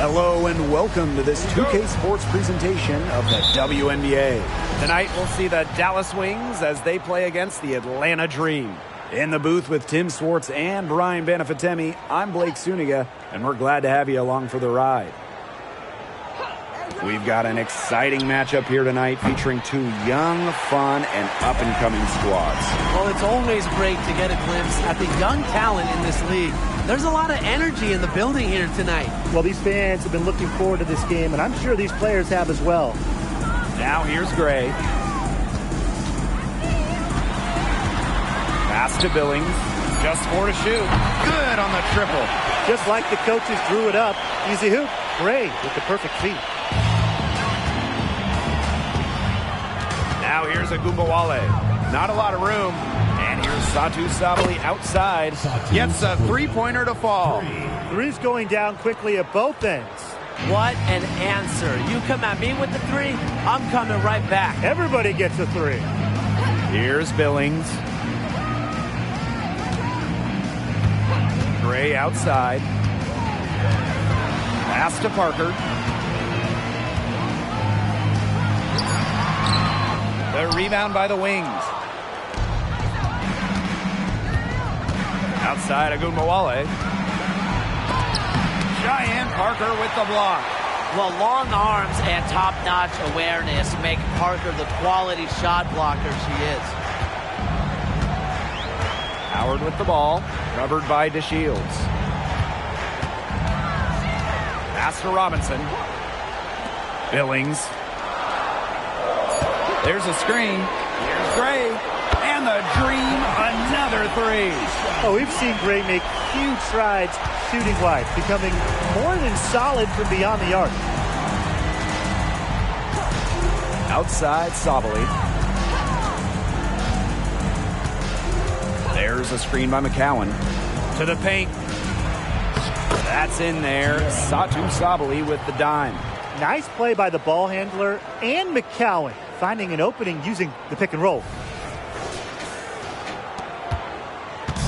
Hello and welcome to this 2K Sports presentation of the WNBA. Tonight we'll see the Dallas Wings as they play against the Atlanta Dream. In the booth with Tim Swartz and Brian Benefitemi, I'm Blake Suniga, and we're glad to have you along for the ride. We've got an exciting matchup here tonight featuring two young, fun, and up-and-coming squads. Well, it's always great to get a glimpse at the young talent in this league. There's a lot of energy in the building here tonight. Well, these fans have been looking forward to this game, and I'm sure these players have as well. Now here's Gray. Pass to Billings. Just scored a shoot. Good on the triple. Just like the coaches drew it up. Easy hoop. Gray with the perfect feed. Now here's Agumbawale. Not a lot of room. And here's Satu Sabali outside. Gets a three-pointer to fall. Three's going down quickly at both ends. What an answer. You come at me with the three, I'm coming right back. Everybody gets a three. Here's Billings. Gray outside. Pass to Parker. The rebound by the Wings. Outside Agumbawale. Giant Parker with the block. Well, long arms and top-notch awareness make Parker the quality shot blocker she is. Howard with the ball. Covered by DeShields. Pass to Robinson. Billings. There's a screen. Here's Gray. And the Dream, another three. Oh, we've seen Gray make huge strides shooting-wise, becoming more than solid from beyond the arc. Outside Sabali. There's a screen by McCowan. To the paint. That's in there. Satu Sabali with the dime. Nice play by the ball handler and McCowan, finding an opening using the pick and roll.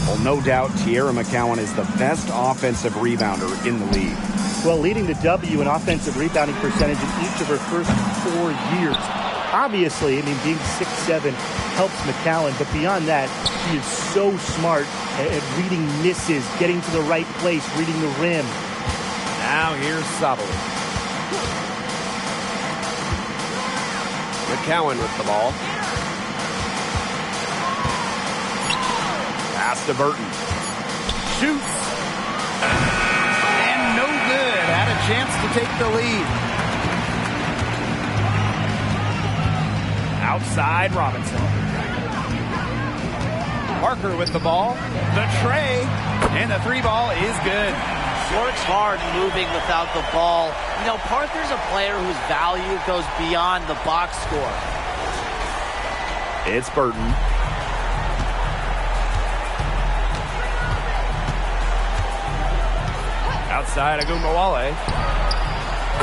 Well, no doubt Tierra McCowan is the best offensive rebounder in the league. Well, leading the W in offensive rebounding percentage in each of her first 4 years. Obviously, being 6'7" helps McCowan, but beyond that, she is so smart at reading misses, getting to the right place, reading the rim. Now here's Sabali. McCowan with the ball. Pass to Burton. Shoots. And no good. Had a chance to take the lead. Outside Robinson. Parker with the ball. The tray. And the three ball is good. Works hard moving without the ball. You know, Parker's a player whose value goes beyond the box score. It's Burton. Outside Agumbawale.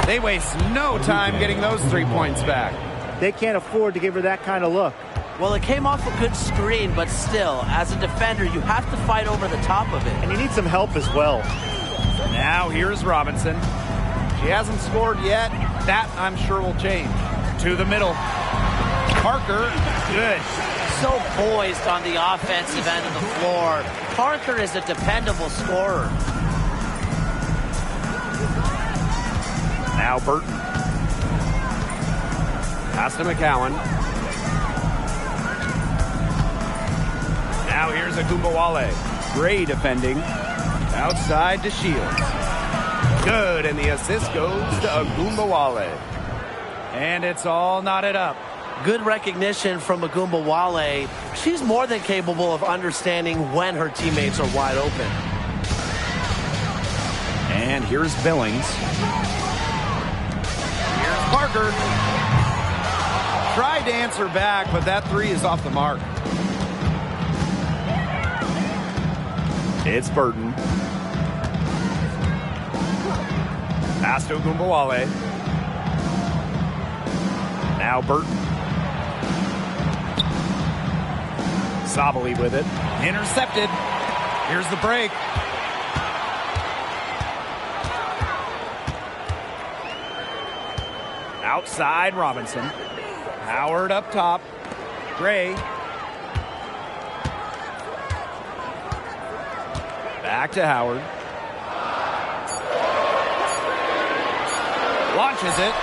They waste no time getting those 3 points back. They can't afford to give her that kind of look. Well, it came off a good screen, but still, as a defender, you have to fight over the top of it. And you need some help as well. Now here's Robinson. She hasn't scored yet. That, I'm sure, will change. To the middle. Parker, good. So poised on the offensive end of the floor. Parker is a dependable scorer. Now Burton. Pass to McCowan. Now here's Agumbawale. Gray defending. Outside to Shields. Good, and the assist goes to Agumbawale. And it's all knotted up. Good recognition from Agumbawale. She's more than capable of understanding when her teammates are wide open. And here's Billings. Here's Parker. Tried to answer back, but that three is off the mark. It's Burton. Pass to Agumbawale. Now Burton. Sabali with it. Intercepted. Here's the break. Outside Robinson. Howard up top. Gray. Back to Howard. Launches it.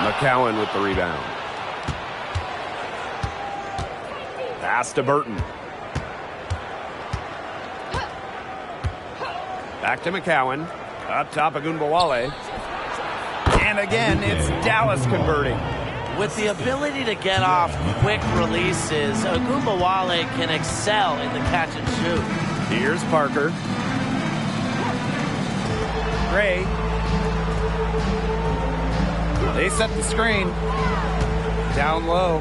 McCowan with the rebound. Pass to Burton. Back to McCowan. Up top of Gunbowale. And again, it's Dallas converting. With the ability to get off quick releases, Gunbowale can excel in the catch and shoot. Here's Parker. Gray. They set the screen. Down low.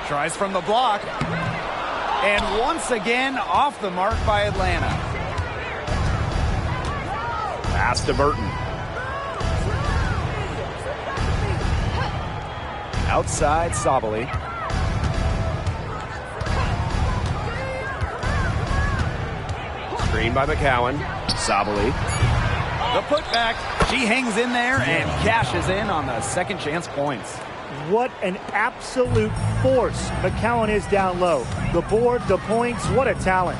Tries from the block. And once again, off the mark by Atlanta. Pass to Burton. Outside Sabally. Screen by McCowan. Sabally. The putback. She hangs in there and cashes in on the second chance points. What an absolute force McCowan is down low. The board, the points, what a talent.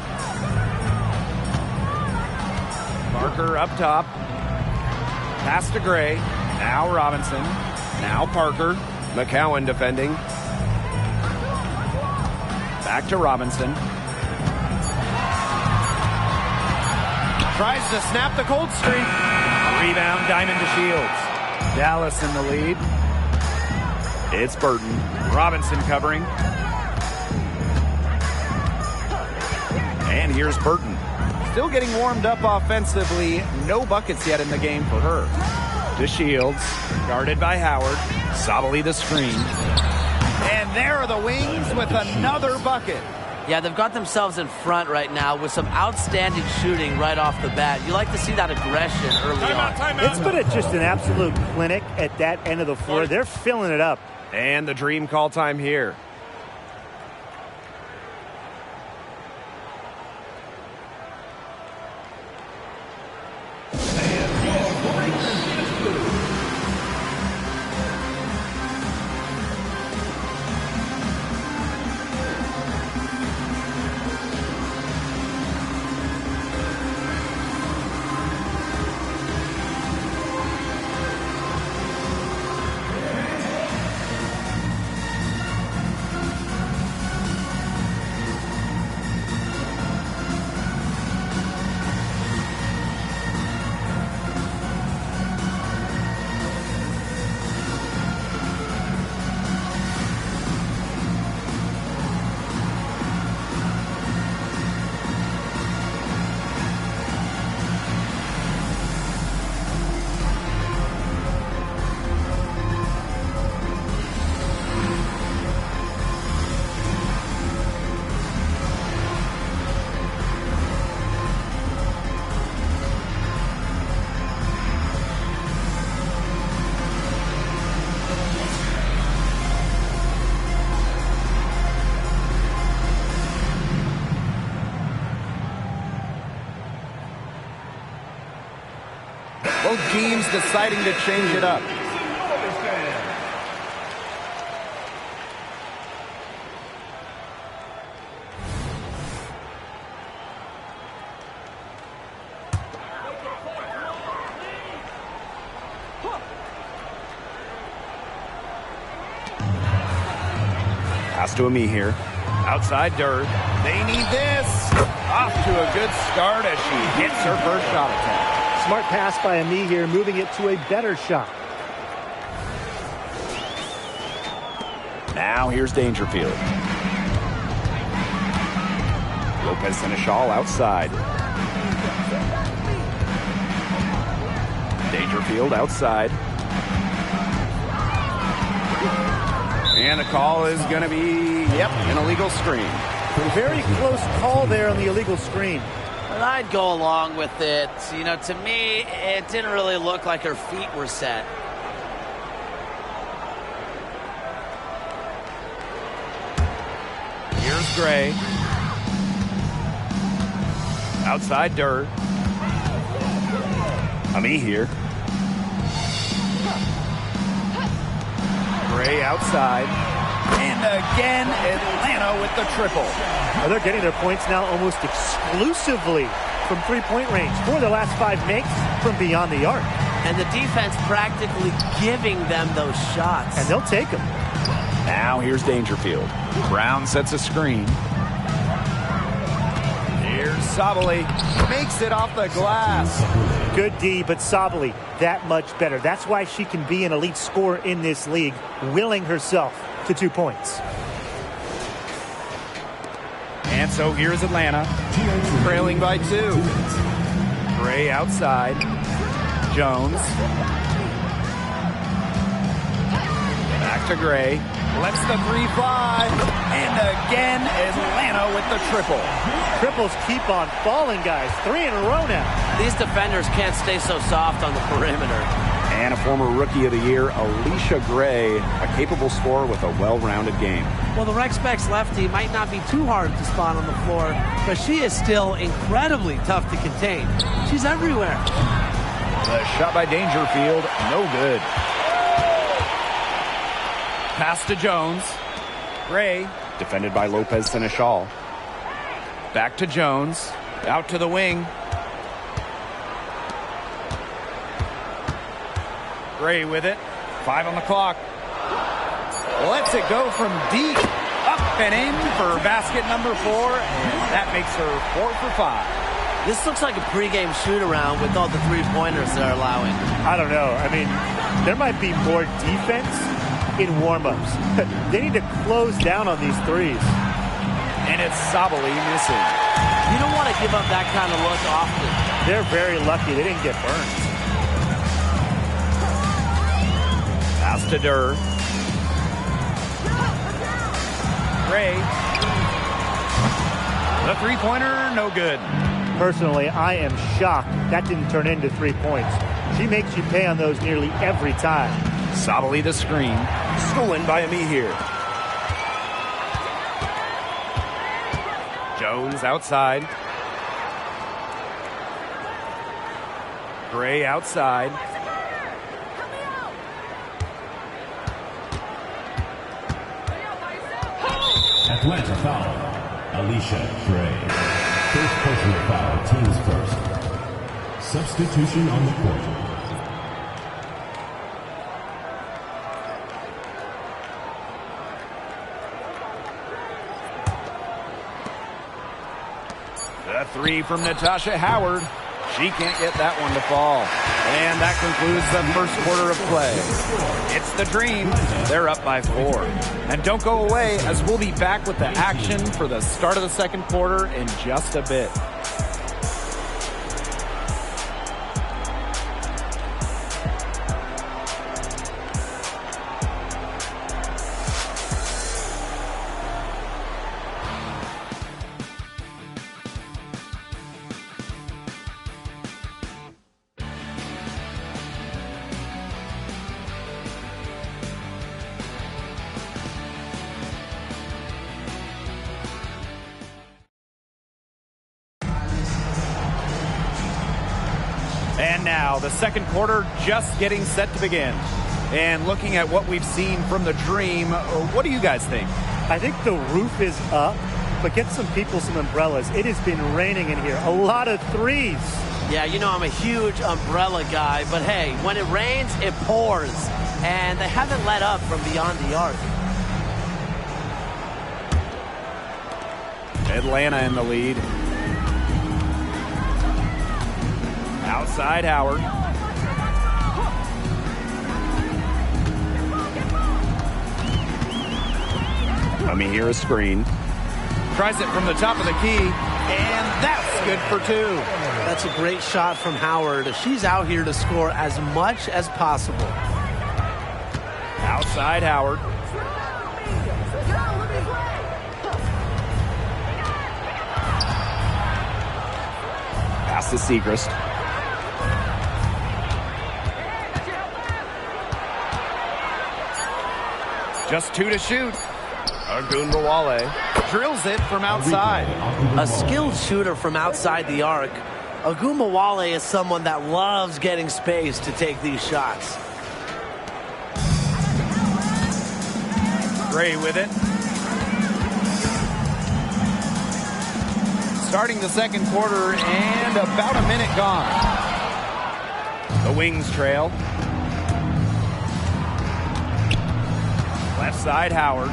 Parker up top. Pass to Gray. Now Robinson. Now Parker. McCowan defending. Back to Robinson. Tries to snap the cold streak. Rebound, Diamond to Shields. Dallas in the lead. It's Burton. Robinson covering. And here's Burton. Still getting warmed up offensively. No buckets yet in the game for her. To Shields. Guarded by Howard. Sabally the screen. And there are the Wings with another bucket. Yeah, they've got themselves in front right now with some outstanding shooting right off the bat. You like to see that aggression early on. It's been just an absolute clinic at that end of the floor. They're filling it up. And the dream call time here. Both teams deciding to change it up. Pass to Ami here. Outside Durr. They need this. Off to a good start as she hits her first shot attempt. Smart pass by Ami here, moving it to a better shot. Now here's Dangerfield. Lopez Seneschal outside. Dangerfield outside. And the call is going to be, an illegal screen. A very close call there on the illegal screen. And I'd go along with it. You know, to me, it didn't really look like her feet were set. Here's Gray. Outside Durr. Ami here. Gray outside. And again, Atlanta with the triple. Well, they're getting their points now almost exclusively from three-point range. 4 of their last 5 makes from beyond the arc. And the defense practically giving them those shots. And they'll take them. Now here's Dangerfield. Brown sets a screen. Here's Sabali. Makes it off the glass. Good D, but Sabali that much better. That's why she can be an elite scorer in this league, willing herself to 2 points. And so here's Atlanta, trailing by 2. Gray outside. Jones. Back to Gray. Lets the 3 fly. And again, Atlanta with the triple. Triples keep on falling, guys. 3 in a row now. These defenders can't stay so soft on the perimeter. And a former Rookie of the Year, Alicia Gray, a capable scorer with a well-rounded game. Well, the Rec Specs lefty might not be too hard to spot on the floor, but she is still incredibly tough to contain. She's everywhere. The shot by Dangerfield, no good. Pass to Jones. Gray, defended by Lopez Seneschal. Back to Jones. Out to the wing. Gray with it. 5 on the clock. Lets it go from deep. Up and in for basket number 4. And that makes her 4 for 5. This looks like a pregame shoot-around with all the three-pointers they're allowing. I don't know. I mean, there might be more defense in warm-ups. They need to close down on these threes. And it's Sabali missing. You don't want to give up that kind of look often. They're very lucky they didn't get burned. Pass to Durr. Gray. The three-pointer, no good. Personally, I am shocked that didn't turn into 3 points. She makes you pay on those nearly every time. Sabali the screen. Stolen by me here. Jones outside. Gray outside. Atlanta foul. Alicia Gray. First personal foul, team's first. Substitution on the court. The 3 from Natasha Howard. She can't get that one to fall. And that concludes the first quarter of play. It's the Dream. They're up by 4. And don't go away, as we'll be back with the action for the start of the second quarter in just a bit. And now the second quarter just getting set to begin. And looking at what we've seen from the Dream, what do you guys think? I think the roof is up, but get some people some umbrellas. It has been raining in here. A lot of threes. Yeah, you know I'm a huge umbrella guy, but hey, when it rains, it pours. And they haven't let up from beyond the arc. Atlanta in the lead. Outside Howard. Let me hear a screen. Tries it from the top of the key, and that's good for 2. That's a great shot from Howard. She's out here to score as much as possible. Outside Howard. Pass to Segrist. Just 2 to shoot. Agunbawale drills it from outside. A skilled shooter from outside the arc. Agunbawale is someone that loves getting space to take these shots. Gray with it. Starting the second quarter and about a minute gone. The Wings trail. Left side, Howard.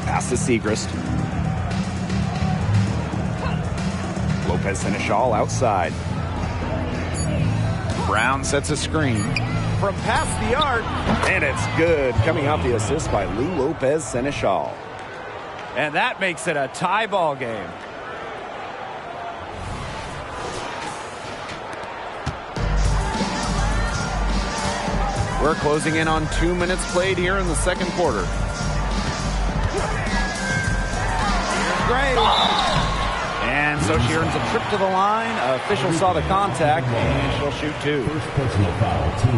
Pass to Segrist. Lopez Seneschal outside. Brown sets a screen from past the arc, and it's good. Coming off the assist by Lou Lopez Seneschal. And that makes it a tie ball game. We're closing in on 2 minutes played here in the second quarter. Here's Gray. And so she earns a trip to the line. Official saw the contact, and she'll shoot two.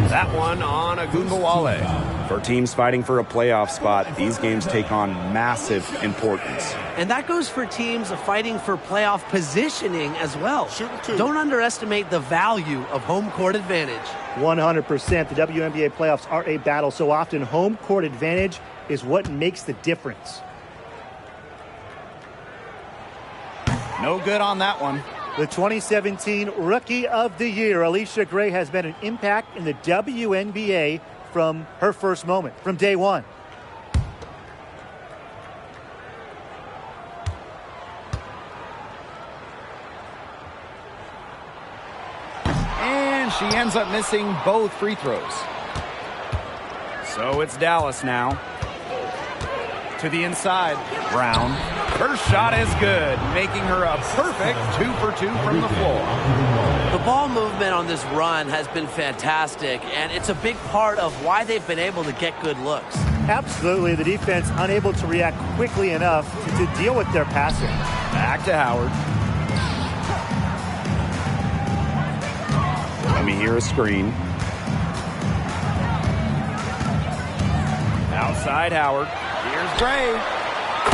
That one on Agunbowale. For teams fighting for a playoff spot, these games take on massive importance. And that goes for teams fighting for playoff positioning as well. Don't underestimate the value of home court advantage. 100%. The WNBA playoffs are a battle. So often, home court advantage is what makes the difference. No good on that one. The 2017 Rookie of the Year, Alicia Gray, has been an impact in the WNBA from her first moment, from day one. And she ends up missing both free throws. So it's Dallas now. To the inside, Brown. Her shot is good, making her a perfect 2 for 2 from the floor. The ball movement on this run has been fantastic, and it's a big part of why they've been able to get good looks. Absolutely. The defense unable to react quickly enough to deal with their passing. Back to Howard. Let me hear a screen. Outside Howard. Here's Gray.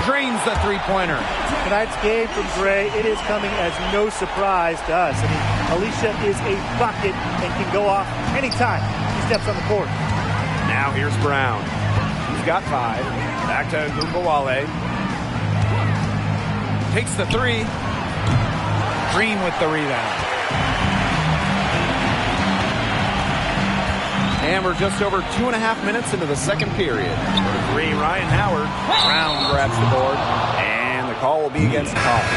Drains the three-pointer. Tonight's game from Gray, it is coming as no surprise to us. I mean, Alicia is a bucket and can go off anytime she steps on the court. Now here's Brown. He's got 5. Back to Agunbowale. Takes the 3. Green with the rebound. And we're just over 2.5 minutes into the second period. For 3, Ryan Howard. Brown grabs the board. And the call will be against Collins.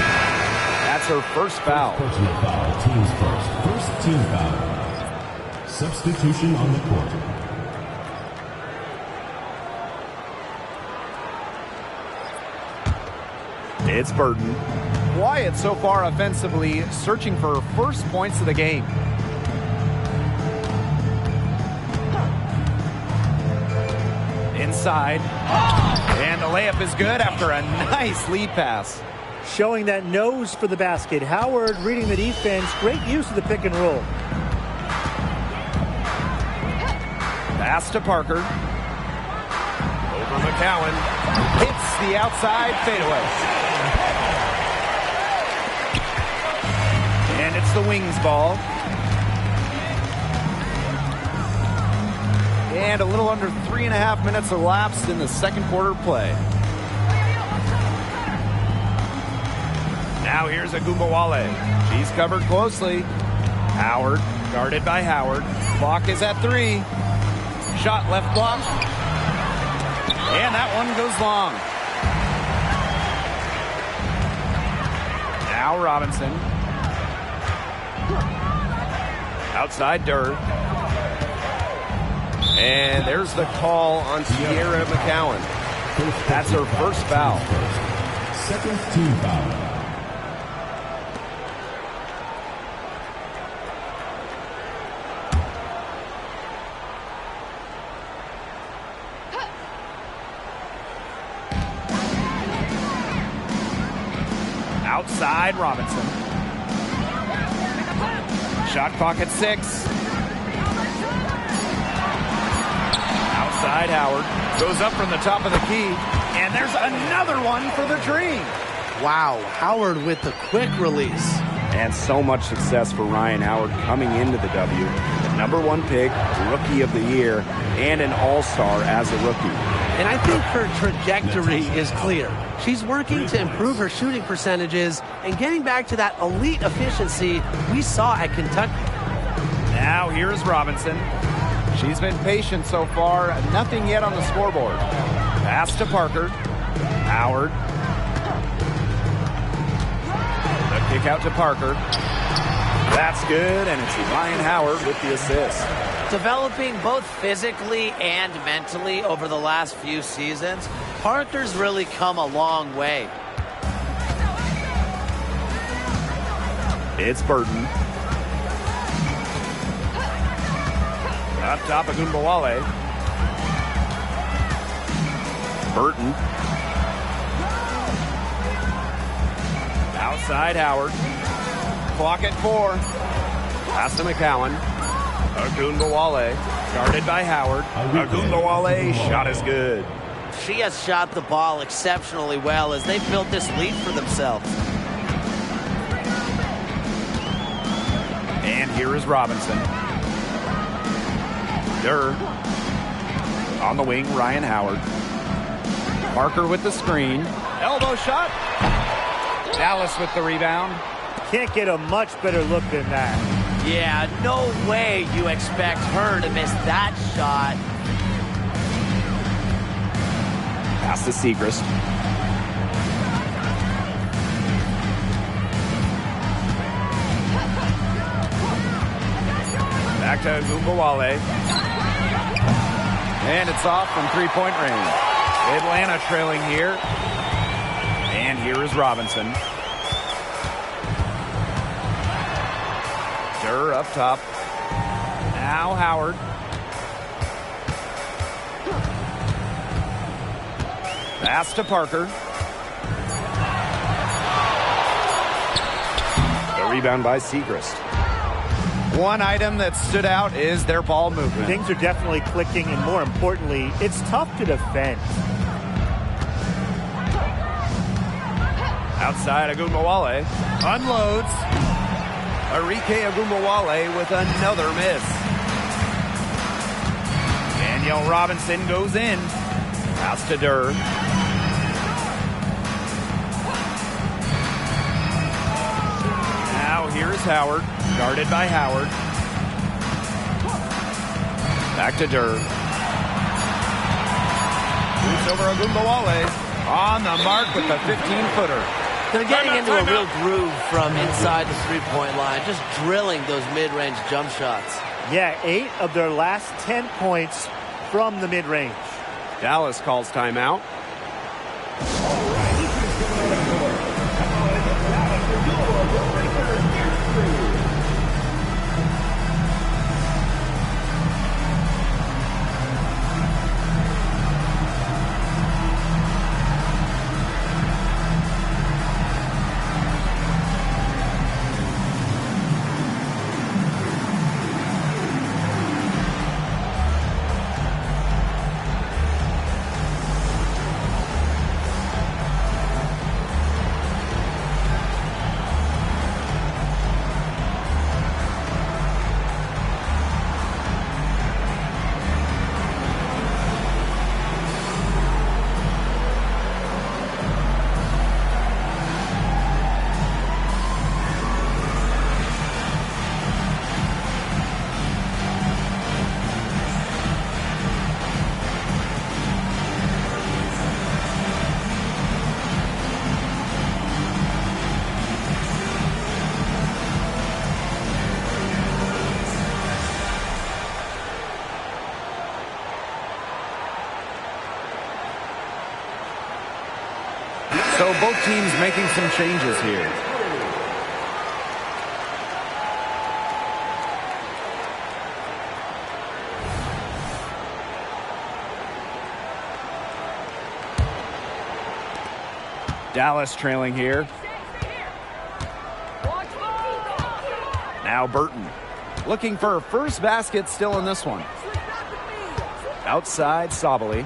That's her first foul. Personal foul, teams first. First team foul. Substitution on the court. It's Burton. Wyatt so far offensively searching for her first points of the game. Inside. And the layup is good after a nice lead pass. Showing that nose for the basket. Howard reading the defense. Great use of the pick and roll. Pass to Parker. Over McCowan. Hits the outside fadeaway. And it's the Wings ball. And a little under 3.5 minutes elapsed in the second quarter play. Now here's Agunbowale. She's covered closely. Howard, guarded by Howard. Clock is at 3. Shot left block. And that one goes long. Now Robinson. Outside Durr. And there's the call on Sierra McCowan. That's her first foul. Second team foul. Outside Robinson. Shot clock at 6. Outside Howard. Goes up from the top of the key. And there's another one for the Dream. Wow, Howard with the quick release. And so much success for Ryan Howard coming into the W. #1 pick, Rookie of the Year, and an All-Star as a rookie. And I think her trajectory is clear. She's working to improve her shooting percentages and getting back to that elite efficiency we saw at Kentucky. Now here's Robinson. She's been patient so far. Nothing yet on the scoreboard. Pass to Parker. Howard. The kick out to Parker. That's good, and it's Ryan Howard with the assist. Developing both physically and mentally over the last few seasons, Parker's really come a long way. It's Burton. Up top of Gumbawale. Burton. Outside Howard. Clock at 4. Pass to McCowan. Agunbawale, guarded by Howard. Agunbawale, shot is good. She has shot the ball exceptionally well as they've built this lead for themselves. And here is Robinson. Durr. On the wing, Ryan Howard. Parker with the screen. Elbow shot. Dallas with the rebound. Can't get a much better look than that. Yeah, no way you expect her to miss that shot. Pass to Segrist. Back to Gumbawale. And it's off from three-point range. Atlanta trailing here. And here is Robinson. Durr up top. Now Howard. Pass to Parker. The rebound by Segrist. One item that stood out is their ball movement. Things are definitely clicking, and more importantly, it's tough to defend. Outside Agumbawale. Unloads. Arike Agumbawale with another miss. Danielle Robinson goes in. Pass to Durr. Now here's Howard. Guarded by Howard. Back to Durr. Shoots over Agumbawale. On the mark with the 15-footer. They're getting into a real groove from inside the three-point line, just drilling those mid-range jump shots. Yeah, 8 of their last 10 points from the mid-range. Dallas calls timeout. So both teams making some changes here. Dallas trailing here. Now Burton looking for her first basket still in this one. Outside Sabali.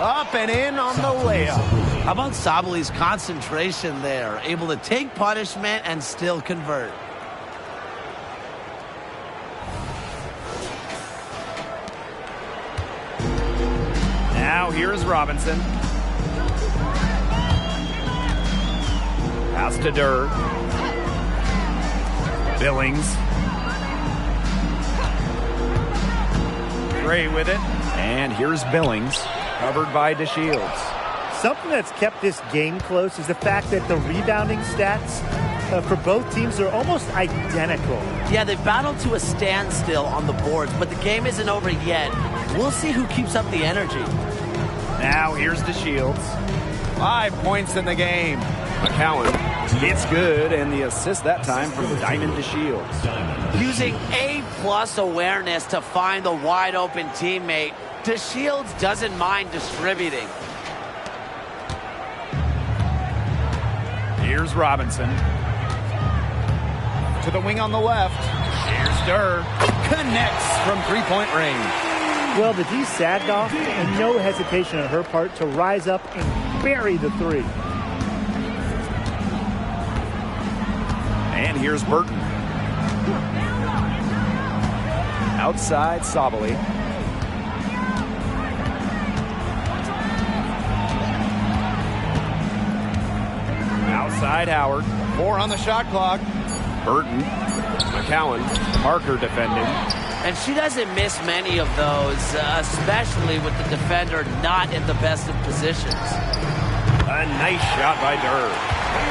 Up and in on the layup. How about Sabali's concentration there? Able to take punishment and still convert. Now here's Robinson. Pass to Durr. Billings. Gray with it. And here's Billings. Covered by DeShields. Something that's kept this game close is the fact that the rebounding stats for both teams are almost identical. Yeah, they've battled to a standstill on the boards, but the game isn't over yet. We'll see who keeps up the energy. Now here's DeShields. 5 points in the game. McCowan. It's good, and the assist that time from Diamond DeShields. Using A+ awareness to find the wide open teammate, DeShields doesn't mind distributing. Here's Robinson. To the wing on the left. Here's Durr. Connects from three-point range. Well, the D sagged off, and no hesitation on her part to rise up and bury the three. And here's Burton. Outside Sabali. Outside Howard. 4 on the shot clock. Burton. McCowan. Parker defending. And she doesn't miss many of those, especially with the defender not in the best of positions. A nice shot by Durr.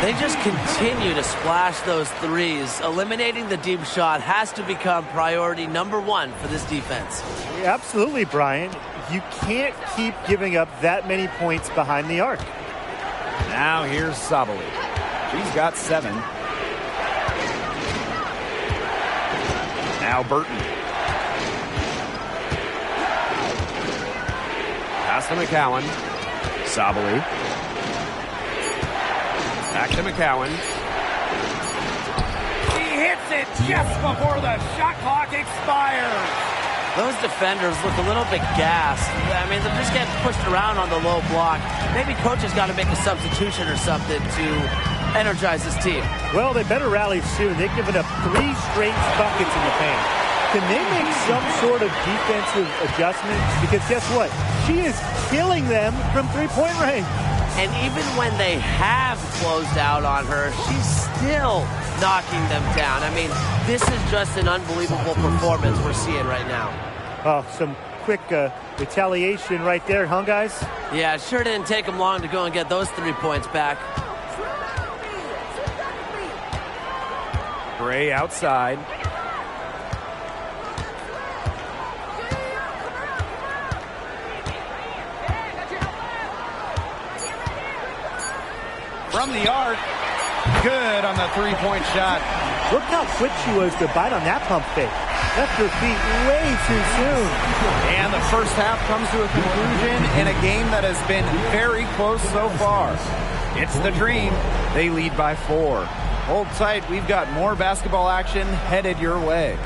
They just continue to splash those threes. Eliminating the deep shot has to become priority number 1 for this defense. Yeah, absolutely, Brian. You can't keep giving up that many points behind the arc. Now here's Sabali. She's got 7. Now Burton. Pass to McCowan. Sabali. Back to McCowan. He hits it just before the shot clock expires. Those defenders look a little bit gassed. I mean, they're just getting pushed around on the low block. Maybe coach has got to make a substitution or something to energize this team. Well, they better rally soon. They've given up 3 straight buckets in the paint. Can they make some sort of defensive adjustment? Because guess what? She is killing them from three-point range. And even when they have closed out on her, she's still knocking them down. I mean, this is just an unbelievable performance we're seeing right now. Oh, some quick retaliation right there, huh, guys? Yeah, it sure didn't take them long to go and get those 3 points back. Gray outside. From the arc. Good on the three-point shot. Look how quick she was to bite on that pump fake. Left her feet way too soon. And the first half comes to a conclusion in a game that has been very close so far. It's the Dream. They lead by 4. Hold tight. We've got more basketball action headed your way.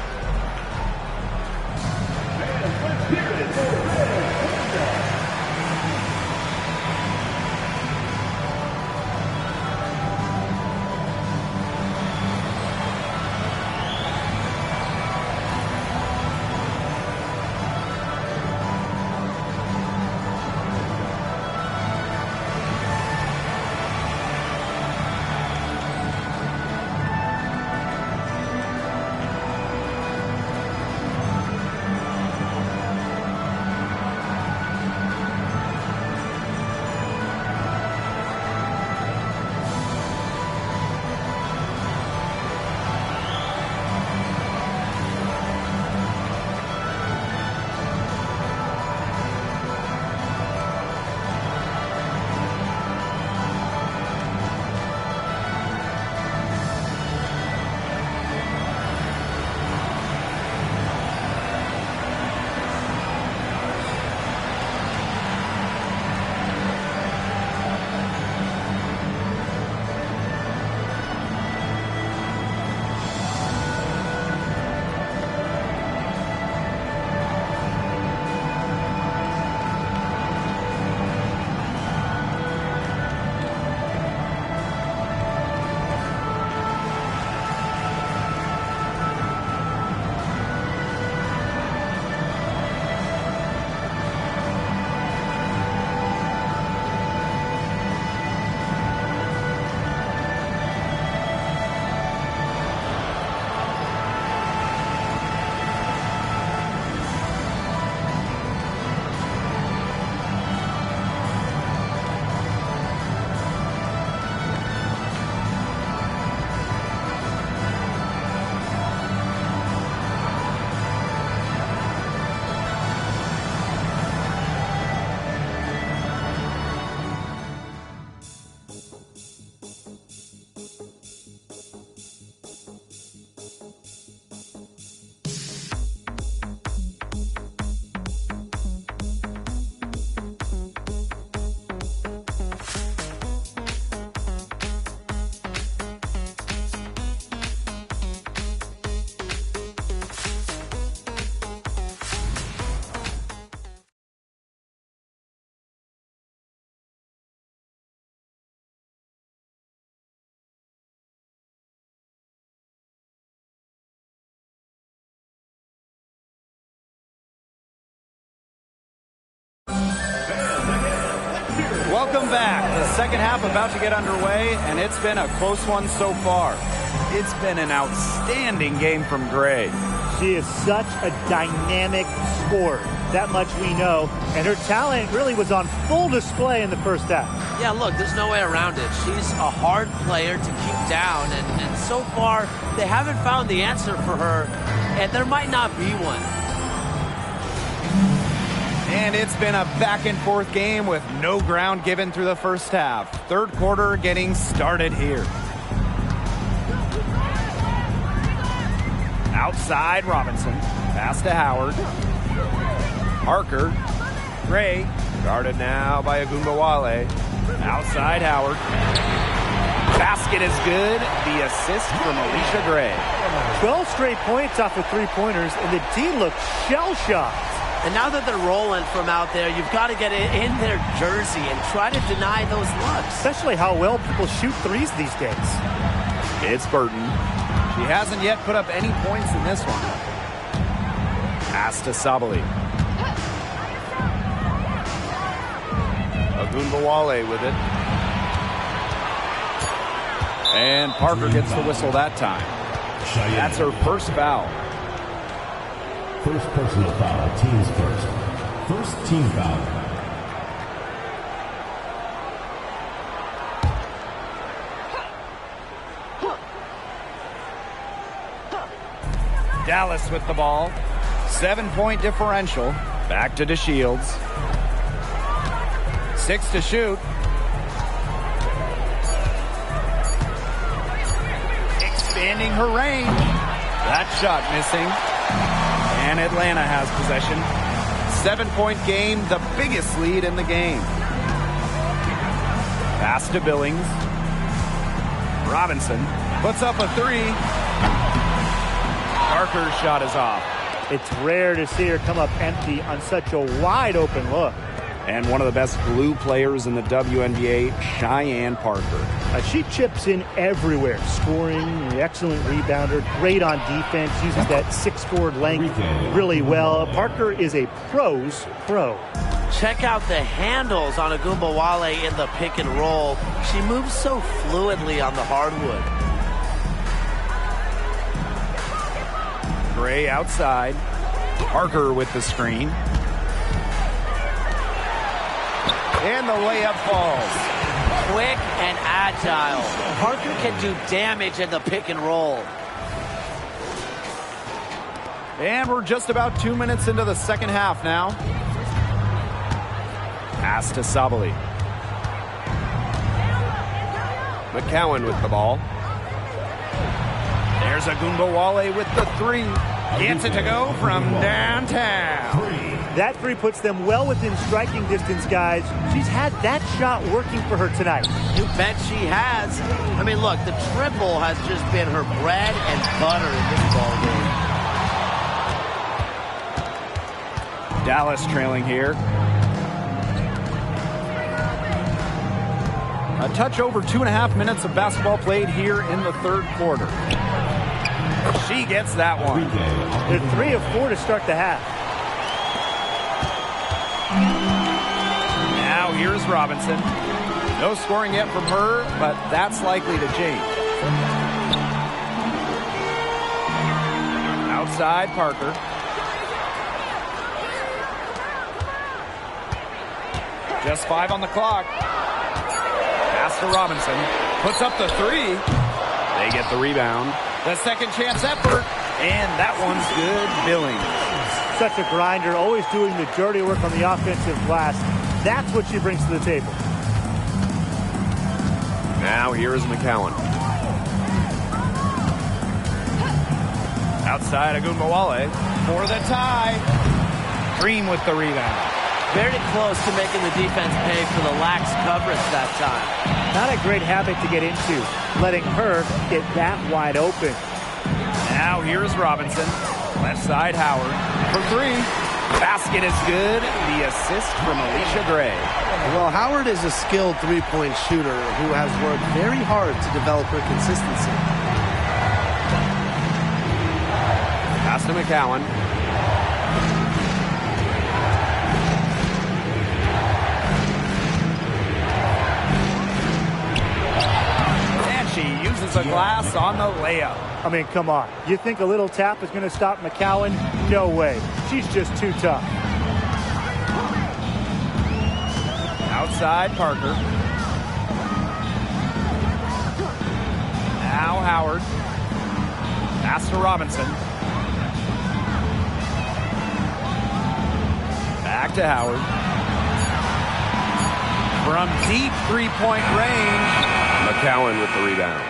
Welcome back. The second half about to get underway, and it's been a close one so far. It's been an outstanding game from Gray. She is such a dynamic scorer. That much we know. And her talent really was on full display in the first half. Yeah, look, there's no way around it. She's a hard player to keep down, and so far, they haven't found the answer for her, and there might not be one. And it's been a back-and-forth game with no ground given through the first half. Third quarter getting started here. Outside Robinson. Pass to Howard. Parker. Gray. Guarded now by Agumbawale. Outside Howard. Basket is good. The assist from Alicia Gray. 12 straight points off of three-pointers, and the D looked shell-shocked. And now that they're rolling from out there, you've got to get it in their jersey and try to deny those looks. Especially how well people shoot threes these days. It's Burton. She hasn't yet put up any points in this one. Pass to Sabali. Agumbawale with it. And Parker gets the whistle that time. That's her first foul. First personal foul, teams first. First team foul. Dallas with the ball. 7-point differential. Back to DeShields. 6 to shoot. Expanding her range. That shot missing. And Atlanta has possession. 7-point game, the biggest lead in the game. Pass to Billings. Robinson puts up a three. Parker's shot is off. It's rare to see her come up empty on such a wide open look. And one of the best glue players in the WNBA, Cheyenne Parker. She chips in everywhere, scoring, excellent rebounder, great on defense, uses that 6'4" length really well. Parker is a pro's pro. Check out the handles on Agumbawale in the pick and roll. She moves so fluidly on the hardwood. Gray outside. Parker with the screen. And the layup falls. Quick and agile. Parker can do damage in the pick and roll. And we're just about 2 minutes into the second half now. Pass to Sabali. McCowan with the ball. There's Agumbawale with the three. Gets it to go from downtown. That three puts them well within striking distance, guys. She's had that shot working for her tonight. You bet she has. I mean, look, the triple has just been her bread and butter in this ball game. Dallas trailing here. A touch over 2.5 minutes of basketball played here in the third quarter. She gets that one. They're 3 of 4 to start the half. Now here's Robinson. No scoring yet from her, but that's likely to change. Outside Parker. Just 5 on the clock. Pass to Robinson. Puts up the three. They get the rebound. The second chance effort. And that one's good. Billings. Such a grinder, always doing the dirty work on the offensive glass. That's what she brings to the table. Now here's McCowan. Outside Agumbawale for the tie. Green with the rebound. Very close to making the defense pay for the lax coverage that time. Not a great habit to get into, letting her get that wide open. Now here's Robinson. Left side Howard for three. Basket is good. The assist from Alicia Gray. Well, Howard is a skilled three-point shooter who has worked very hard to develop her consistency. Pass to McCowan. the glass on the layup. I mean, come on. You think a little tap is going to stop McCowan? No way. She's just too tough. Outside Parker. Now Howard. Pass to Robinson. Back to Howard. From deep three-point range. McCowan with the rebound.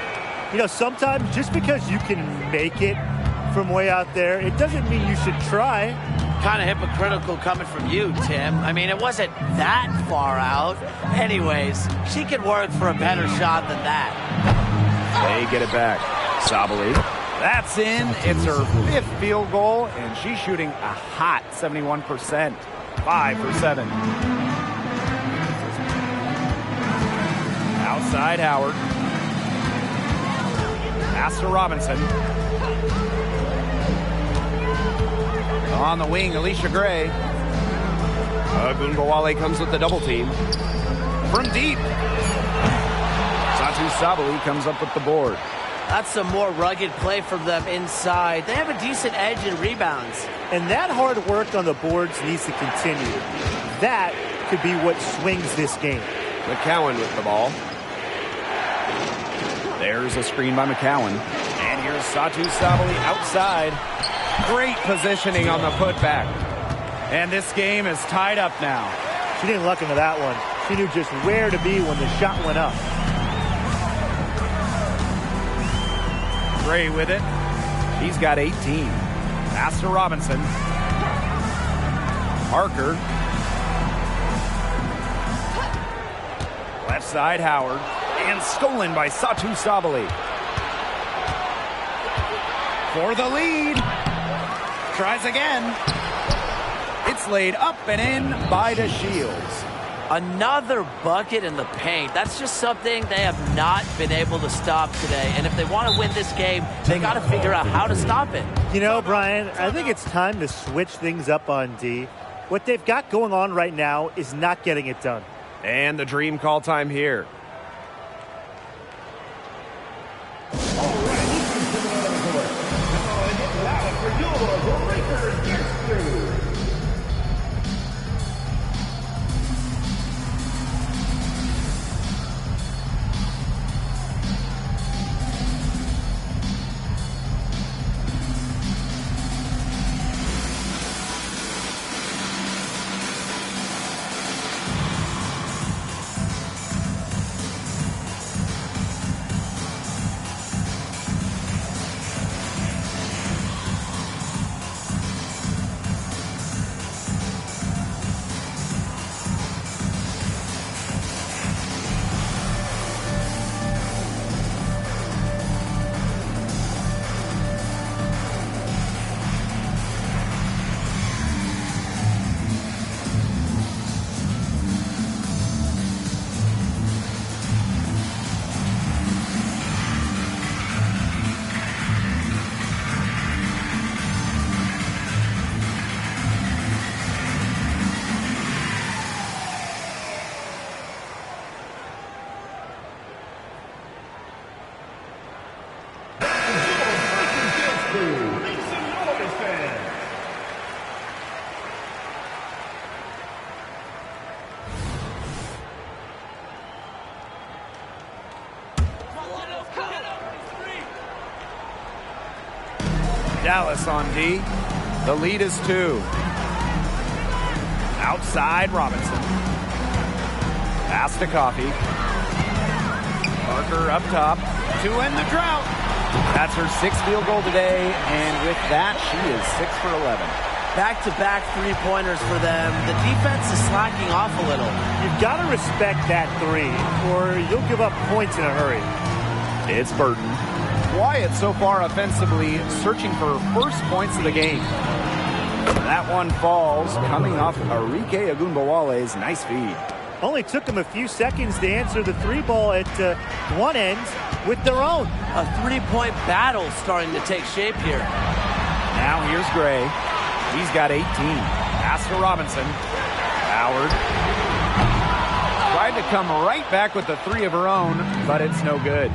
You know, sometimes just because you can make it from way out there, it doesn't mean you should try. Kind of hypocritical coming from you, Tim. I mean, it wasn't that far out. Anyways, she could work for a better shot than that. They get it back. Sabali. That's in. It's her 5th field goal, and she's shooting a hot 71%. 5 for 7. Outside Howard. Pass to Robinson. On the wing, Alicia Gray. Ogunbowale comes with the double team. From deep. Satu Sabali comes up with the board. That's some more rugged play from them inside. They have a decent edge in rebounds. And that hard work on the boards needs to continue. That could be what swings this game. McCowan with the ball. There's a screen by McCowan. And here's Satu Sabali outside. Great positioning on the putback. And this game is tied up now. She didn't luck into that one. She knew just where to be when the shot went up. Gray with it. He's got 18. Pass to Robinson. Parker. Left side Howard. And stolen by Satu Sabali. For the lead. Tries again. It's laid up and in by DeShields. Another bucket in the paint. That's just something they have not been able to stop today. And if they want to win this game, they got to figure out how to stop it. You know, Brian, I think it's time to switch things up on D. What they've got going on right now is not getting it done. And the dream call time here. Dallas on D. The lead is 2. Outside Robinson. Pass to Coffey. Parker up top to end the drought. That's her 6th field goal today, and with that, she is 6 for 11. Back-to-back three-pointers for them. The defense is slacking off a little. You've got to respect that three, or you'll give up points in a hurry. It's Burton. Quiet so far offensively, searching for first points of the game. That one falls, coming off Arike Ogunbowale's nice feed. Only took them a few seconds to answer the three ball at one end with their own. A three-point battle starting to take shape here. Now here's Gray. He's got 18. Pass to Robinson. Howard. Tried to come right back with the three of her own, but it's no good.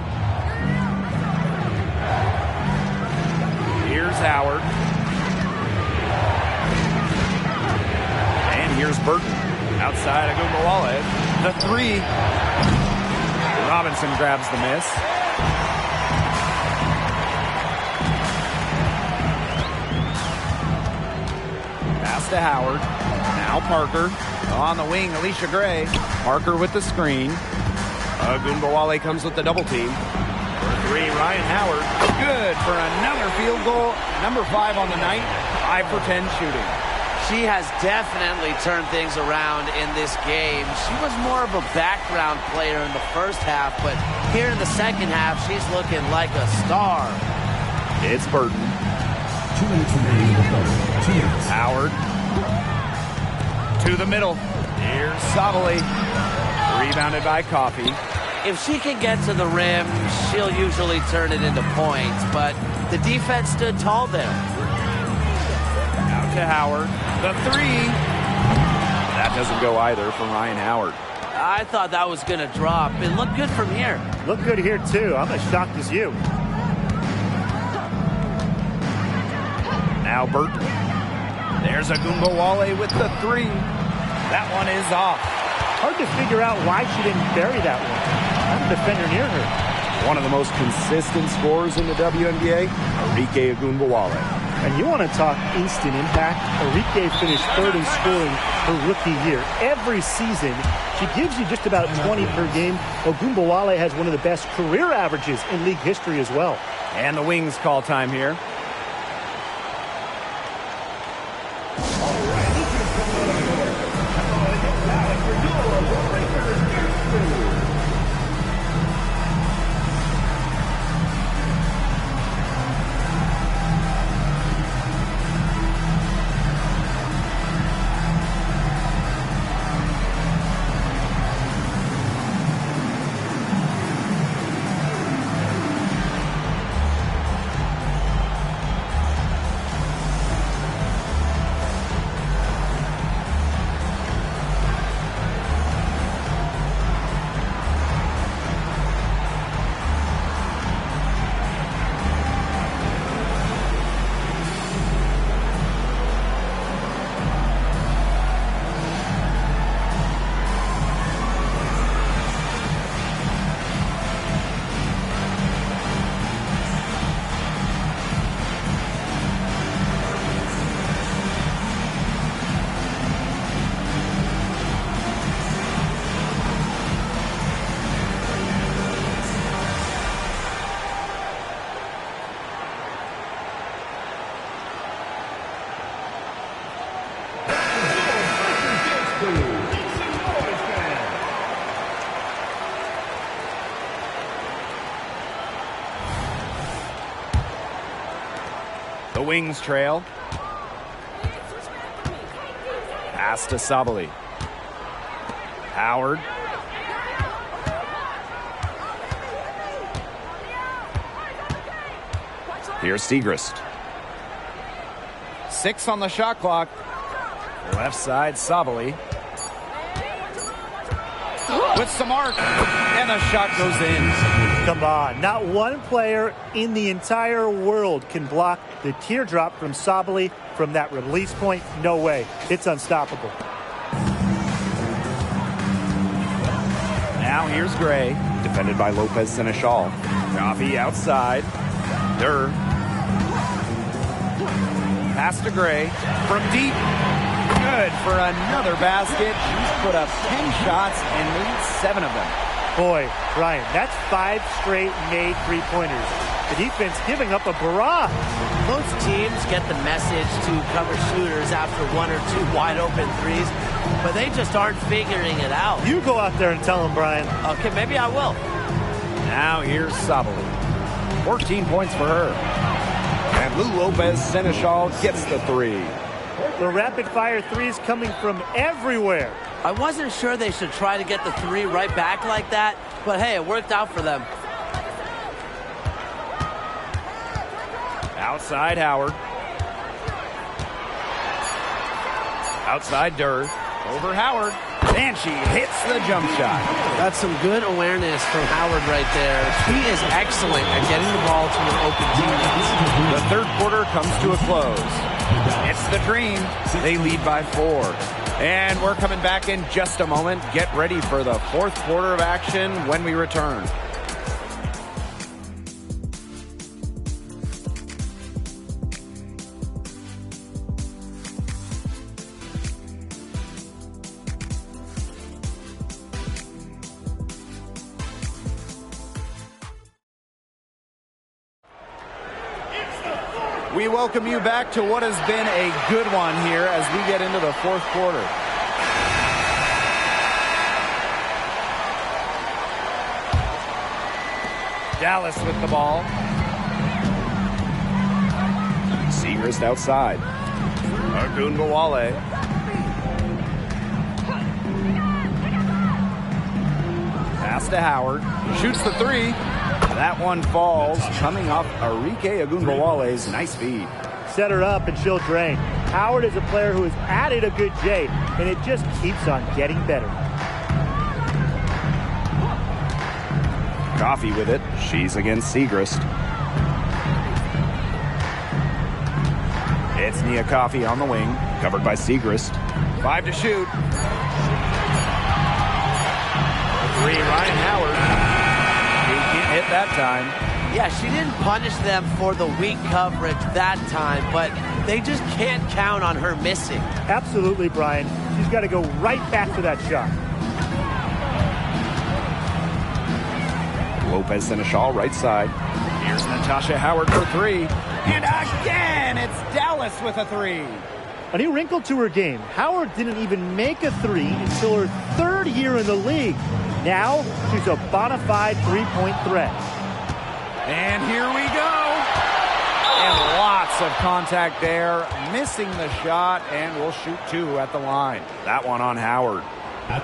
Here's Howard. And here's Burton. Outside Agumbawale. The three. Robinson grabs the miss. Pass to Howard. Now Parker. On the wing, Alicia Gray. Parker with the screen. Agumbawale comes with the double team. For three, Ryan Howard. Good for another field goal. Number 5 on the night. 5 for 10 shooting. She has definitely turned things around in this game. She was more of a background player in the first half, but here in the second half, she's looking like a star. It's Burton. 2 minutes remaining in the third. 2 minutes. Howard. To the middle. Here's Sabali. Rebounded by Coffey. If she can get to the rim, she'll usually turn it into points, but the defense stood tall there. Out to Howard. The three. That doesn't go either from Ryan Howard. I thought that was going to drop. It looked good from here. Look good here, too. I'm as shocked as you. Now Burton. There's Agumbawale with the three. That one is off. Hard to figure out why she didn't bury that one. Not a defender near her. One of the most consistent scorers in the WNBA, Arike Agumbawale. And you want to talk instant impact? Arike finished 3rd in scoring her rookie year. Every season, she gives you just about 20 per game. Agumbawale has one of the best career averages in league history as well. And the Wings call time here. The Wings trail. Pass to Sabali. Howard. Here's Segrist. 6 on the shot clock. Left side, Sabali. With some arc. And the shot goes in. Come on. Not one player in the entire world can block the teardrop from Sabali from that release point. No way. It's unstoppable. Now here's Gray. Defended by Lopez Seneschal. Coffey outside. Durr. Pass to Gray. From deep. Good for another basket. She's put up 10 shots and made 7 of them. Boy, Brian, that's 5 straight made three-pointers. The defense giving up a barrage. Most teams get the message to cover shooters after 1 or 2 wide-open threes, but they just aren't figuring it out. You go out there and tell them, Brian. Okay, maybe I will. Now here's Sabali. 14 points for her. And Lou Lopez Seneschal gets the 3. The rapid-fire threes coming from everywhere. I wasn't sure they should try to get the 3 right back like that, but hey, it worked out for them. Outside Howard. Outside Durr. Over Howard. And she hits the jump shot. That's some good awareness from Howard right there. She is excellent at getting the ball to her open teammates. The third quarter comes to a close. It's the Dream. They lead by 4. And we're coming back in just a moment. Get ready for the fourth quarter of action when we return. We welcome you back to what has been a good one here as we get into the fourth quarter. Dallas with the ball. Segrist outside. Ogunbowale. Pass to Howard. Shoots the 3. That one falls, coming off Arike Ogunbowale's nice feed. Set her up and she'll drain. Howard is a player who has added a good J, and it just keeps on getting better. Coffee with it. She's against Segrist. It's Nia Coffee on the wing, covered by Segrist. 5 to shoot. 3, Ryan Howard. Hit that time. Yeah, she didn't punish them for the weak coverage that time, but they just can't count on her missing. Absolutely, Brian. She's got to go right back to that shot. Lopez Seneschal right side. Here's Natasha Howard for 3. And again, it's Dallas with a 3. A new wrinkle to her game. Howard didn't even make a 3 until her 3rd year in the league. Now, she's a bona fide three-point threat. And here we go. And lots of contact there. Missing the shot, and we'll shoot 2 at the line. That one on Howard.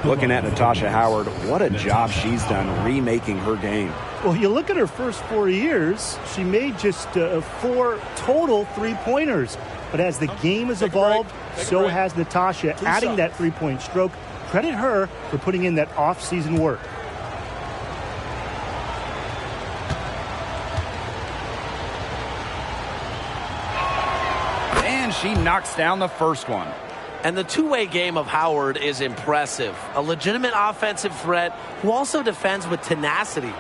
Looking at Natasha Howard, what a job she's done remaking her game. Well, you look at her first 4 years, she made just 4 total three-pointers. But as the game has evolved, so has Natasha, adding that three-point stroke. Credit her for putting in that off-season work. And she knocks down the first one. And the two-way game of Howard is impressive. A legitimate offensive threat who also defends with tenacity.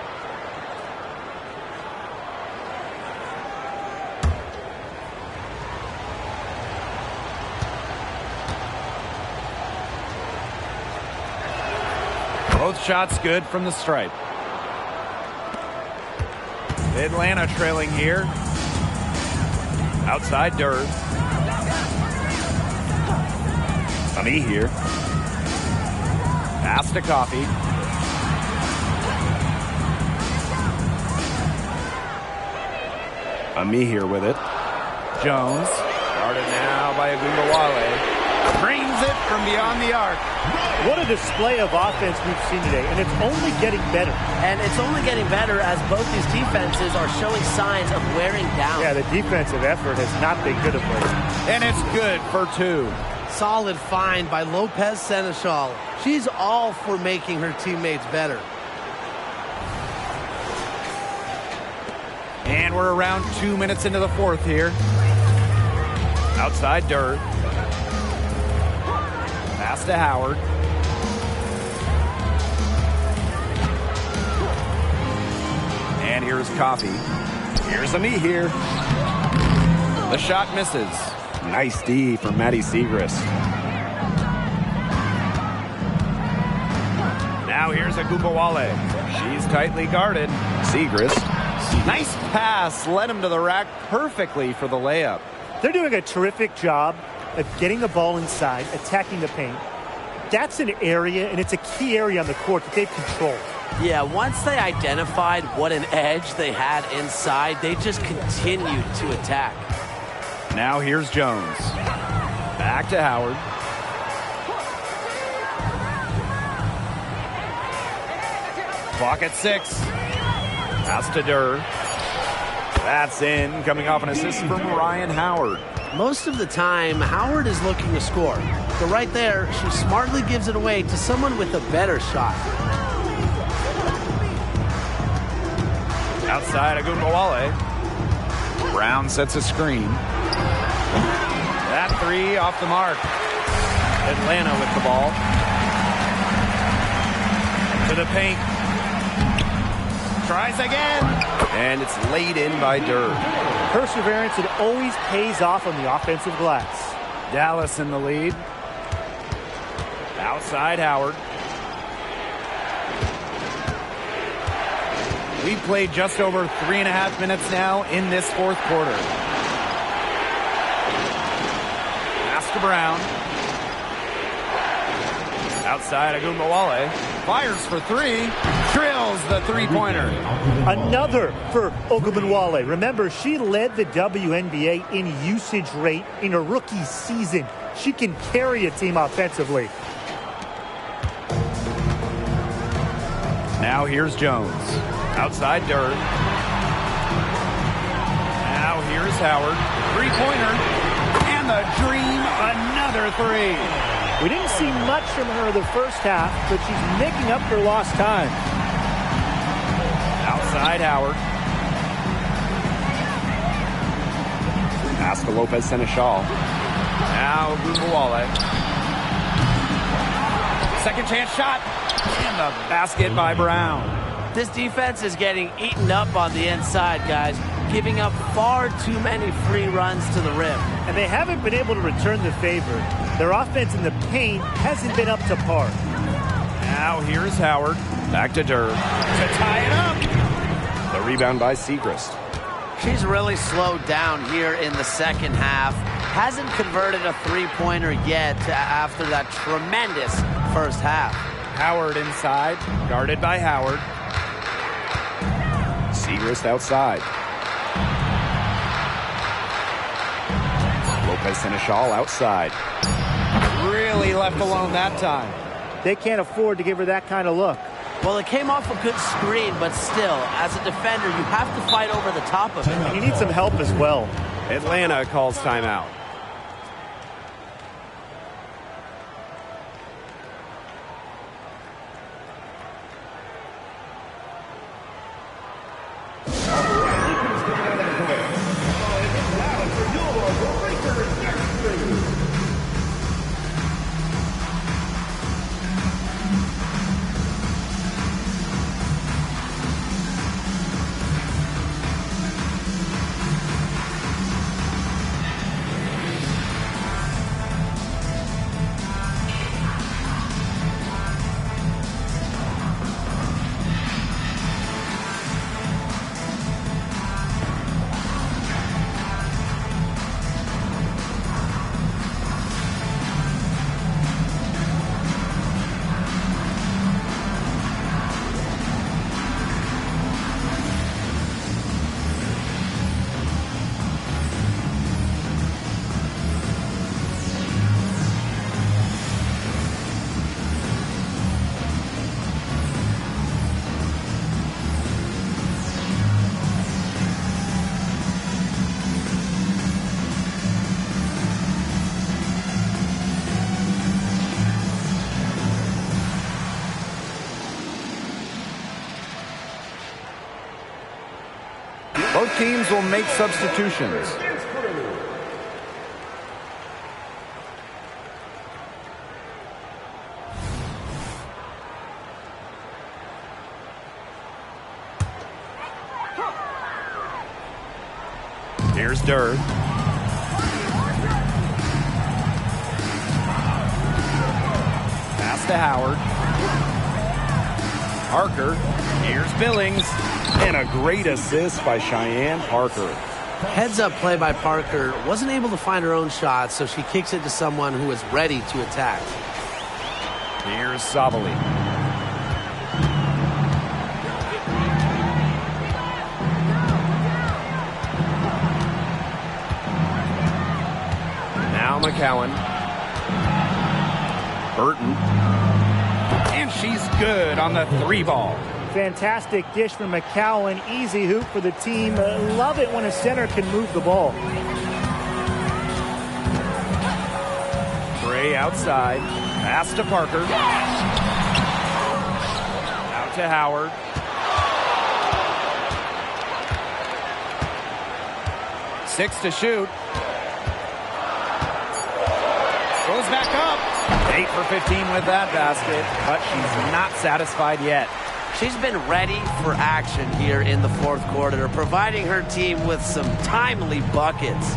Both shots good from the stripe. Atlanta trailing here. Outside Durr. Ami here. Pass to Coffee. Ami here with it. Jones. Guarded now by Ogunbowale. Drains it from beyond the arc. What a display of offense we've seen today, and it's only getting better. And it's only getting better as both these defenses are showing signs of wearing down. Yeah, the defensive effort has not been good of late. And it's good for 2. Solid find by Lopez Seneschal. She's all for making her teammates better. And we're around 2 minutes into the fourth here. Outside Durr. Pass to Howard. And here's Coffee. Here's Ami here. The shot misses. Nice D from Maddie Segrist. Now here's Ogunbowale. She's tightly guarded. Segrist. Nice pass. Led him to the rack perfectly for the layup. They're doing a terrific job of getting the ball inside, attacking the paint. That's an area, and it's a key area on the court that they've controlled. Yeah, once they identified what an edge they had inside, they just continued to attack. Now here's Jones. Back to Howard. Clock at 6. Pass to Durr. That's in, coming off an assist from Ryan Howard. Most of the time, Howard is looking to score. So right there, she smartly gives it away to someone with a better shot. Outside, Agunbowale. Brown sets a screen. That three off the mark. Atlanta with the ball. To the paint. Tries again. And it's laid in by Durr. Perseverance, it always pays off on the offensive glass. Dallas in the lead. Outside Howard. We played just over 3.5 minutes now in this fourth quarter. Pass to Brown. Outside Agunbowale. Fires for three. Drills the three-pointer. Another for Ogunbowale. Remember, she led the WNBA in usage rate in a rookie season. She can carry a team offensively. Now here's Jones. Outside Durr. Now here's Howard. Three-pointer. And the dream, another three. We didn't see much from her the first half, but she's making up for lost time. Outside Howard. Pass to Lopez Seneschal. Now Agunbowale. Second chance shot. And the basket by Brown. This defense is getting eaten up on the inside, guys, giving up far too many free runs to the rim. And they haven't been able to return the favor. Their offense in the paint hasn't been up to par. Now here's Howard. Back to Durr. To tie it up. The rebound by Segrist. She's really slowed down here in the second half. Hasn't converted a three-pointer yet after that tremendous first half. Howard inside. Guarded by Howard. Segrist outside. Lopez Seneschal outside. Really left alone that time. They can't afford to give her that kind of look. Well, it came off a good screen, but still, as a defender, you have to fight over the top of it. And you need some help as well. Atlanta calls timeout. Both teams will make substitutions. Here's Durr. Pass to Howard. Parker. Here's Billings. And a great assist by Cheyenne Parker. Heads-up play by Parker. Wasn't able to find her own shot, so she kicks it to someone who is ready to attack. Here's Sabali. Now McCowan. Burton. And she's good on the three ball. Fantastic dish from McCowan. Easy hoop for the team. Love it when a center can move the ball. Gray outside. Pass to Parker. Out to Howard. Six to shoot. Goes back up. 8 for 15 with that basket, but she's not satisfied yet. She's been ready for action here in the fourth quarter, providing her team with some timely buckets.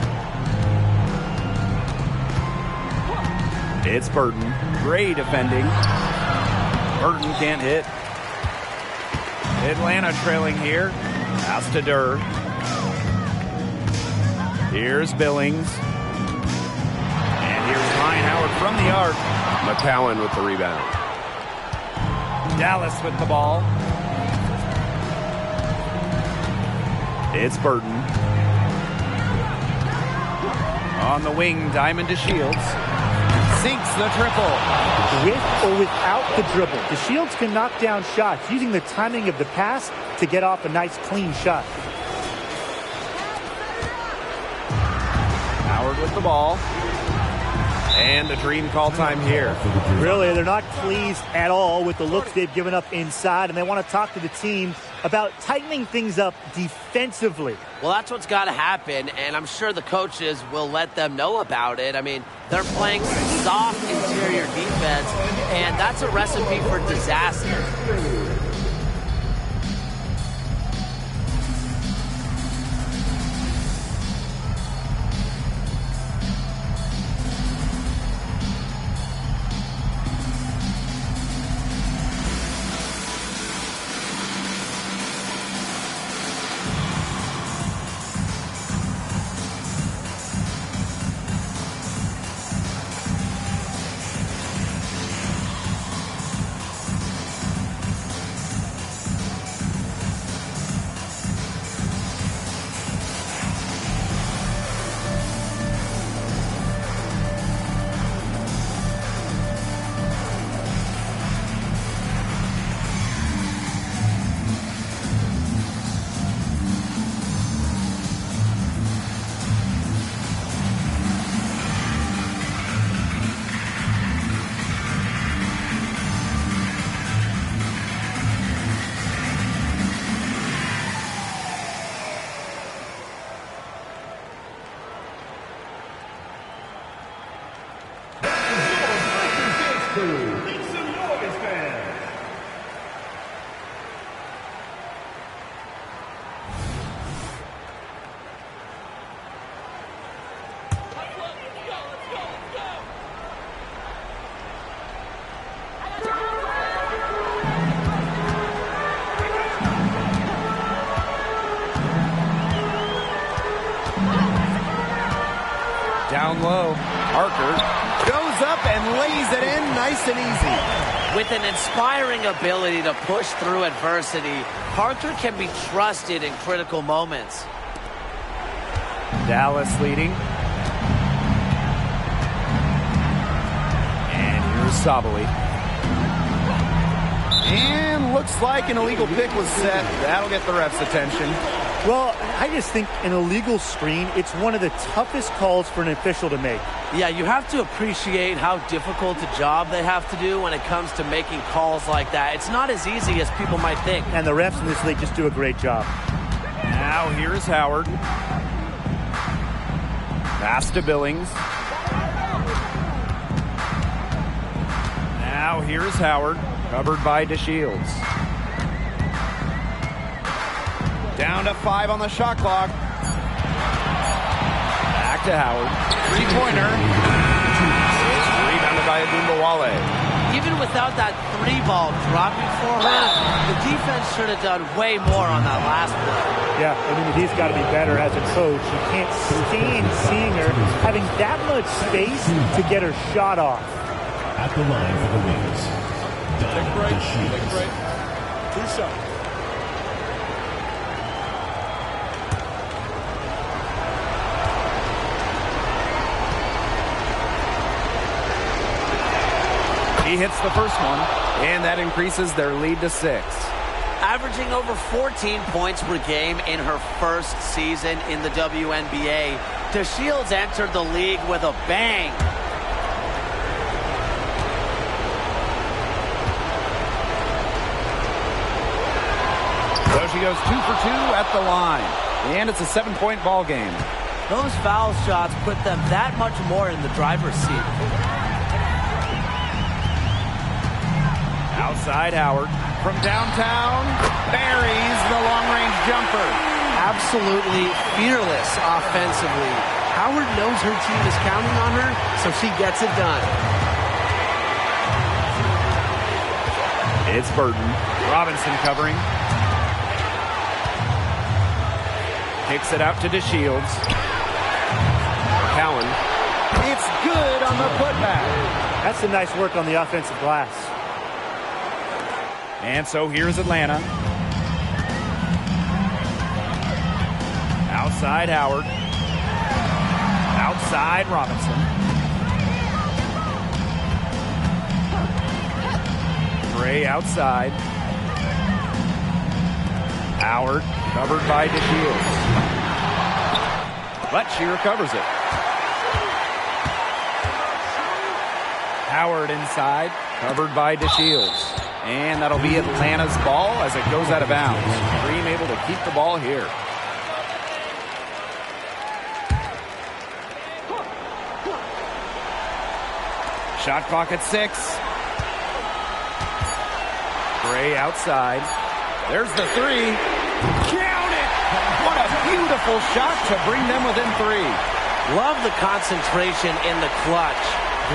It's Burton. Gray defending. Burton can't hit. Atlanta trailing here. Pass to Durr. Here's Billings. And here's Ryan Howard from the arc. McCowan with the rebound. Dallas with the ball. It's Burton. On the wing, Diamond to Shields. Sinks the triple. With or without the dribble, the Shields can knock down shots using the timing of the pass to get off a nice clean shot. Howard with the ball. And the dream call time here. Really, they're not pleased at all with the looks they've given up inside, and they want to talk to the team about tightening things up defensively. Well, that's what's got to happen, and I'm sure the coaches will let them know about it. I mean, they're playing some soft interior defense, and that's a recipe for disaster. Down low. Parker goes up and lays it in nice and easy. With an inspiring ability to push through adversity, Parker can be trusted in critical moments. Dallas leading. And here's Sabali. And looks like an illegal pick was set. That'll get the ref's attention. Well, I just think an illegal screen, it's one of the toughest calls for an official to make. Yeah, you have to appreciate how difficult a job they have to do when it comes to making calls like that. It's not as easy as people might think. And the refs in this league just do a great job. Now here's Howard. Pass to Billings. Now here's Howard, covered by DeShields. Down to 5 on the shot clock. Back to Howard. Three-pointer. It's rebounded by Adumbawale. Even without that three ball dropping for her, the defense should have done way more on that last play. Yeah, I mean, he's got to be better as a coach. You can't stand seeing her having that much space to get her shot off. At the line for the Wings, Diamond DeShields. 2 shots. He hits the first one, and that increases their lead to 6. Averaging over 14 points per game in her first season in the WNBA, DeShields entered the league with a bang. she goes 2 for 2 at the line. And it's a 7-point ball game. Those foul shots put them that much more in the driver's seat. Outside Howard. From downtown, buries the long-range jumper. Absolutely fearless offensively. Howard knows her team is counting on her, so she gets it done. It's Burton. Robinson covering. Kicks it out to DeShields. McCowan. It's good on the putback. That's some nice work on the offensive glass. And so here's Atlanta. Outside Howard. Outside Robinson. Gray outside. Howard covered by DeShields. But she recovers it. Howard inside, covered by DeShields. And that'll be Atlanta's ball as it goes out of bounds. Dream able to keep the ball here. Shot clock at 6. Gray outside. There's the 3. Count it! What a beautiful shot to bring them within 3. Love the concentration in the clutch.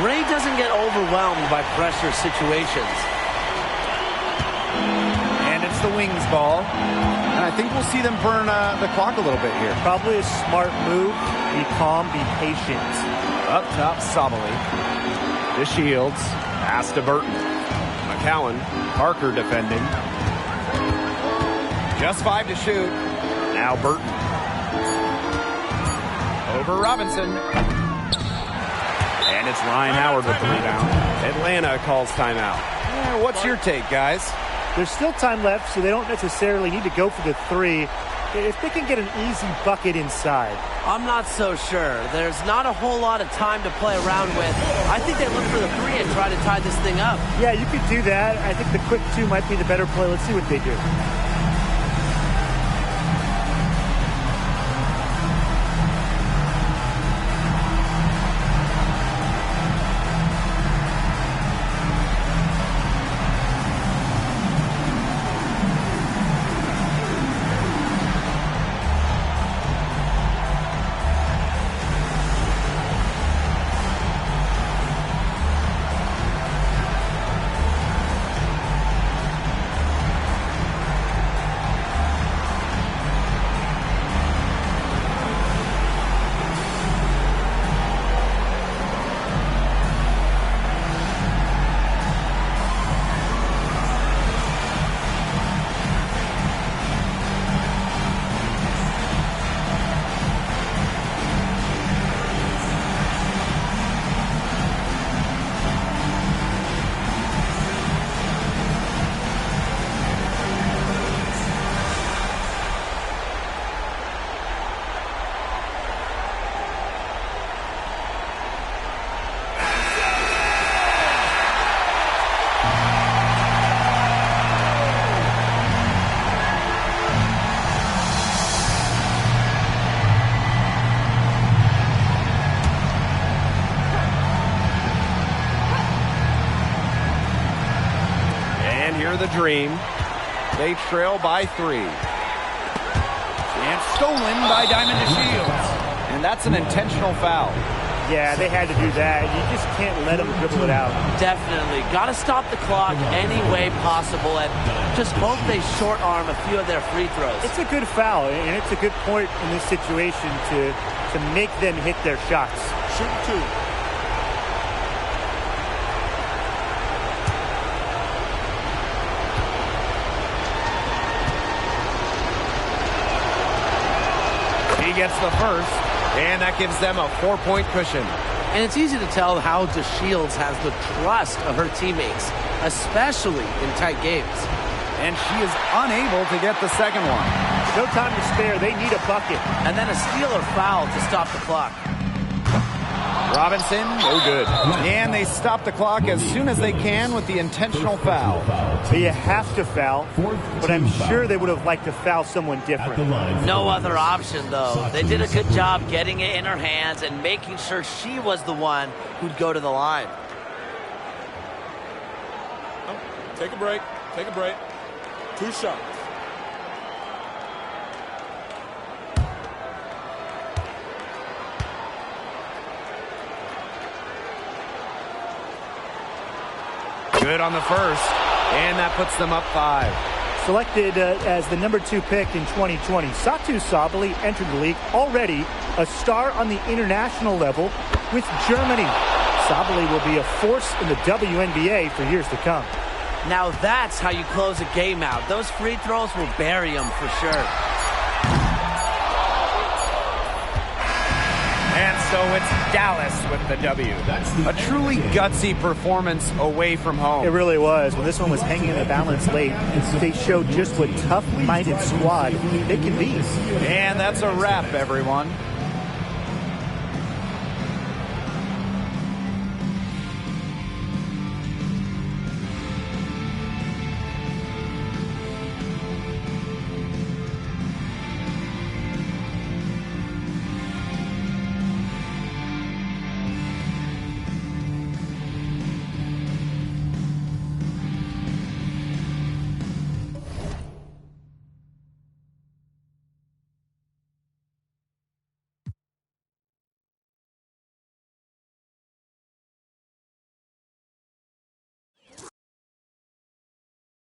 Gray doesn't get overwhelmed by pressure situations. And it's the Wings ball. And I think we'll see them burn the clock a little bit here. Probably a smart move. Be calm, be patient. Up top, Sabali. DeShields. Pass to Burton. McCowan. Parker defending. Just 5 to shoot. Now Burton. Over Robinson. And it's Ryan Howard with the rebound. Atlanta calls timeout. Yeah, what's your take, guys? There's still time left, so they don't necessarily need to go for the 3. If they can get an easy bucket inside. I'm not so sure. There's not a whole lot of time to play around with. I think they look for the 3 and try to tie this thing up. Yeah, you could do that. I think the quick 2 might be the better play. Let's see what they do. The Dream. They trail by 3. And stolen by Diamond DeShields. And that's an intentional foul. Yeah, they had to do that. You just can't let them dribble it out. Definitely. Got to stop the clock any way possible and just hope they short arm a few of their free throws. It's a good foul, and it's a good point in this situation to make them hit their shots. Shoot 2. Gets the first, and that gives them a 4-point cushion. And it's easy to tell how DeShields has the trust of her teammates, especially in tight games. And she is unable to get the second one. No time to spare. They need a bucket. And then a steal or foul to stop the clock. Robinson, no good. And they stop the clock as soon as they can with the intentional foul. But you have to foul, but I'm sure they would have liked to foul someone different. No other option, though. They did a good job getting it in her hands and making sure she was the one who'd go to the line. Take a break. Take a break. 2 shots. Good on the first, and that puts them up 5. Selected as the number 2 pick in 2020, Satou Sabally entered the league already a star on the international level with Germany. Sabally will be a force in the WNBA for years to come. Now that's how you close a game out. Those free throws will bury them for sure. And so it's Dallas with the W. A truly gutsy performance away from home. It really was. When this one was hanging in the balance late, they showed just what tough-minded squad they can be. And that's a wrap, everyone.